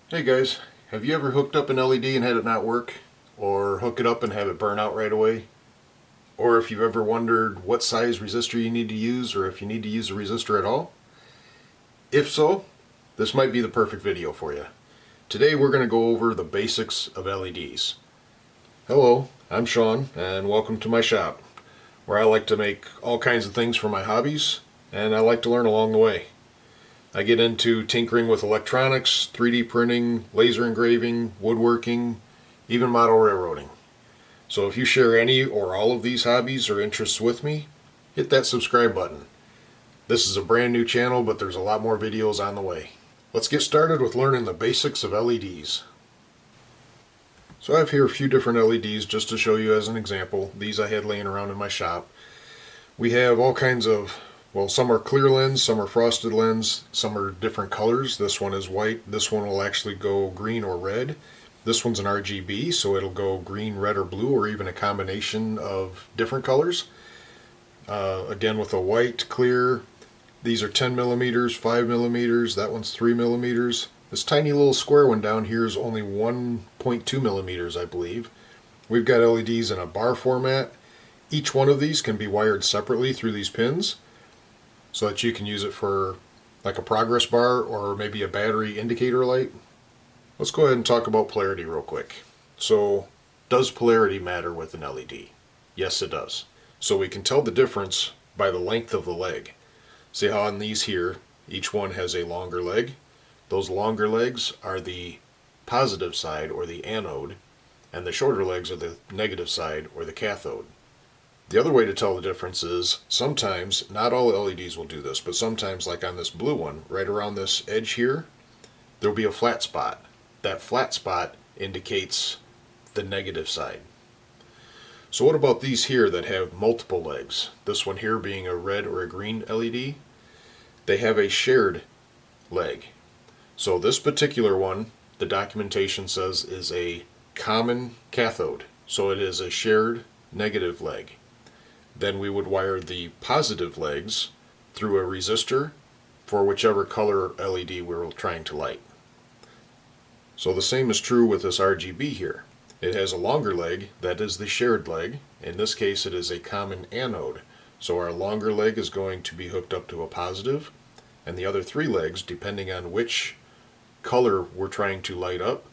Hey guys, have you ever hooked up an LED and had it not work? Or hook it up and have it burn out right away? Or if you've ever wondered what size resistor you need to use, or if you need to use a resistor at all? If so, this might be the perfect video for you. Today we're going to go over the basics of LEDs. Hello, I'm Sean, and welcome to my shop, where I like to make all kinds of things for my hobbies, and I like to learn along the way. I get into tinkering with electronics, 3D printing, laser engraving, woodworking, even model railroading. So if you share any or all of these hobbies or interests with me, hit that subscribe button. This is a brand new channel, but there's a lot more videos on the way. Let's get started with learning the basics of LEDs. So I have here a few different LEDs just to show you as an example. These I had laying around in my shop. We have all kinds of, well, some are clear lens, some are frosted lens, some are different colors. This one is white. This one will actually go green or red. This one's an RGB, so it'll go green, red, or blue, or even a combination of different colors. Again, with a white, clear. These are 10 millimeters, 5 millimeters. That one's 3 millimeters. This tiny little square one down here is only 1.2 millimeters, I believe. We've got LEDs in a bar format. Each one of these can be wired separately through these pins, so that you can use it for like a progress bar or maybe a battery indicator light. Let's go ahead and talk about polarity real quick. So, does polarity matter with an LED? Yes, it does. So we can tell the difference by the length of the leg. See how on these here, each one has a longer leg? Those longer legs are the positive side or the anode, and the shorter legs are the negative side or the cathode. The other way to tell the difference is sometimes, not all LEDs will do this, but sometimes, like on this blue one, right around this edge here, there'll be a flat spot. That flat spot indicates the negative side. So what about these here that have multiple legs? This one here being a red or a green LED, they have a shared leg. So this particular one, the documentation says, is a common cathode. So it is a shared negative leg. Then we would wire the positive legs through a resistor for whichever color LED we're trying to light. So the same is true with this RGB here. It has a longer leg, that is the shared leg. In this case it is a common anode. So our longer leg is going to be hooked up to a positive, and the other three legs, depending on which color we're trying to light up,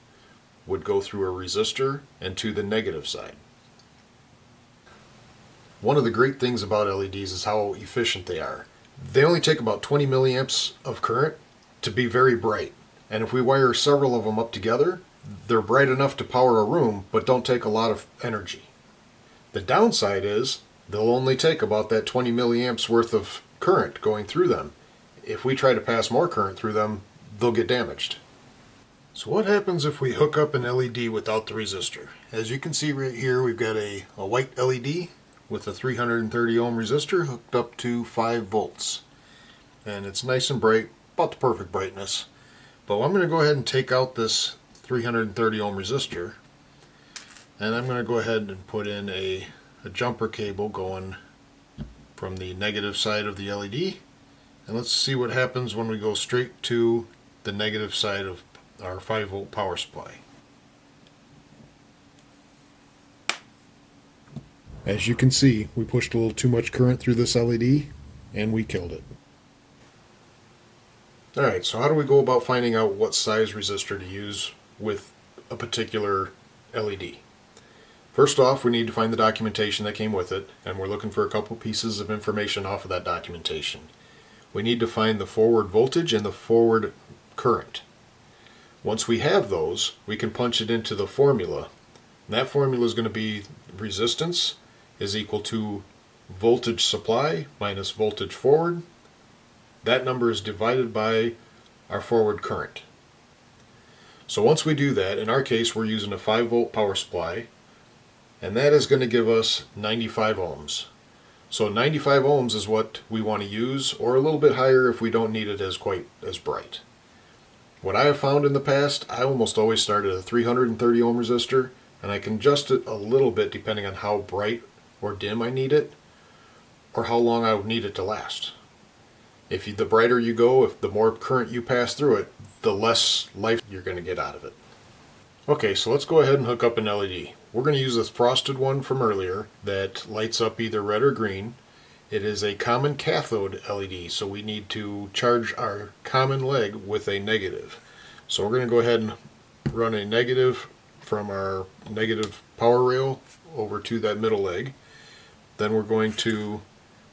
would go through a resistor and to the negative side. One of the great things about LEDs is how efficient they are. They only take about 20 milliamps of current to be very bright. And if we wire several of them up together, they're bright enough to power a room, but don't take a lot of energy. The downside is they'll only take about that 20 milliamps worth of current going through them. If we try to pass more current through them, they'll get damaged. So what happens if we hook up an LED without the resistor? As you can see right here, we've got a white LED with a 330 ohm resistor hooked up to 5 volts. And it's nice and bright, about the perfect brightness. But I'm going to go ahead and take out this 330 ohm resistor, and I'm going to go ahead and put in a jumper cable going from the negative side of the LED, and let's see what happens when we go straight to the negative side of our 5 volt power supply. As you can see, we pushed a little too much current through this LED and we killed it. Alright, so how do we go about finding out what size resistor to use with a particular LED? First off, we need to find the documentation that came with it, and we're looking for a couple pieces of information off of that documentation. We need to find the forward voltage and the forward current. Once we have those, we can punch it into the formula. And that formula is going to be resistance is equal to voltage supply minus voltage forward. That number is divided by our forward current. So once we do that, in our case we're using a 5 volt power supply, and that is going to give us 95 ohms. So 95 ohms is what we want to use, or a little bit higher if we don't need it as quite as bright. What I have found in the past, I almost always start at a 330 ohm resistor, and I can adjust it a little bit depending on how bright or dim I need it, or how long I would need it to last. The brighter you go, if the more current you pass through it, the less life you're going to get out of it. Okay, so let's go ahead and hook up an LED. We're going to use this frosted one from earlier that lights up either red or green. It is a common cathode LED, so we need to charge our common leg with a negative. So we're going to go ahead and run a negative from our negative power rail over to that middle leg. Then we're going through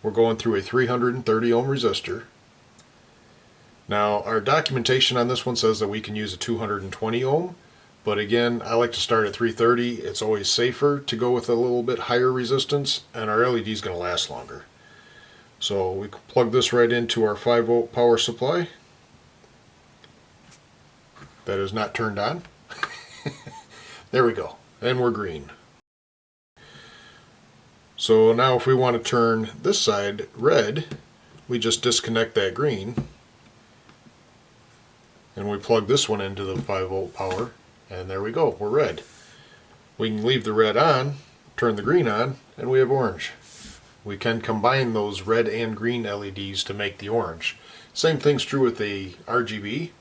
a 330 ohm resistor. Now our documentation on this one says that we can use a 220 ohm, but again, I like to start at 330. It's always safer to go with a little bit higher resistance, and our LED is going to last longer. So we can plug this right into our 5-volt power supply. That is not turned on. There we go, and we're green. So now if we want to turn this side red, we just disconnect that green and we plug this one into the 5-volt power, and there we go, we're red. We can leave the red on, turn the green on, and we have orange. We can combine those red and green LEDs to make the orange. Same thing's true with the RGB.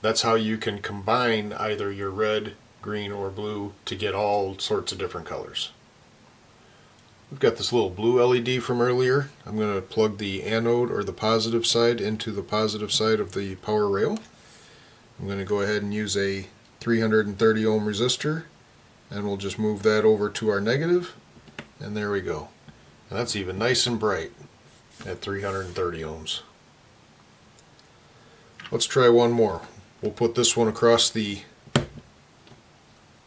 That's how you can combine either your red, green, or blue to get all sorts of different colors. We've got this little blue LED from earlier. I'm going to plug the anode or the positive side into the positive side of the power rail. I'm going to go ahead and use a 330 ohm resistor, and we'll just move that over to our negative, and there we go. And that's even nice and bright at 330 ohms. Let's try one more. We'll put this one across the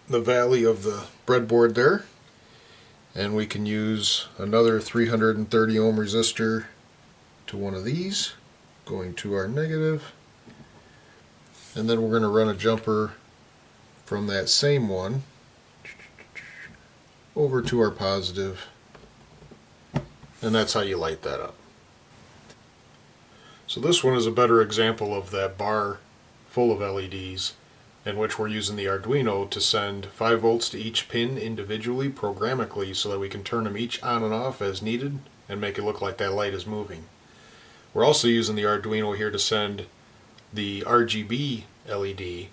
valley of the breadboard there, and we can use another 330 ohm resistor to one of these, going to our negative, and then we're going to run a jumper from that same one over to our positive, and that's how you light that up. So this one is a better example of that bar full of LEDs, in which we're using the Arduino to send 5 volts to each pin individually, programmatically, so that we can turn them each on and off as needed and make it look like that light is moving. We're also using the Arduino here to send the RGB LED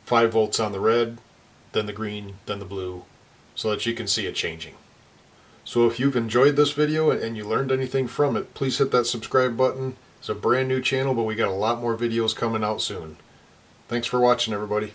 5 volts on the red, then the green, then the blue, so that you can see it changing. So if you've enjoyed this video and you learned anything from it, please hit that subscribe button. It's a brand new channel, but we got a lot more videos coming out soon. Thanks for watching, everybody.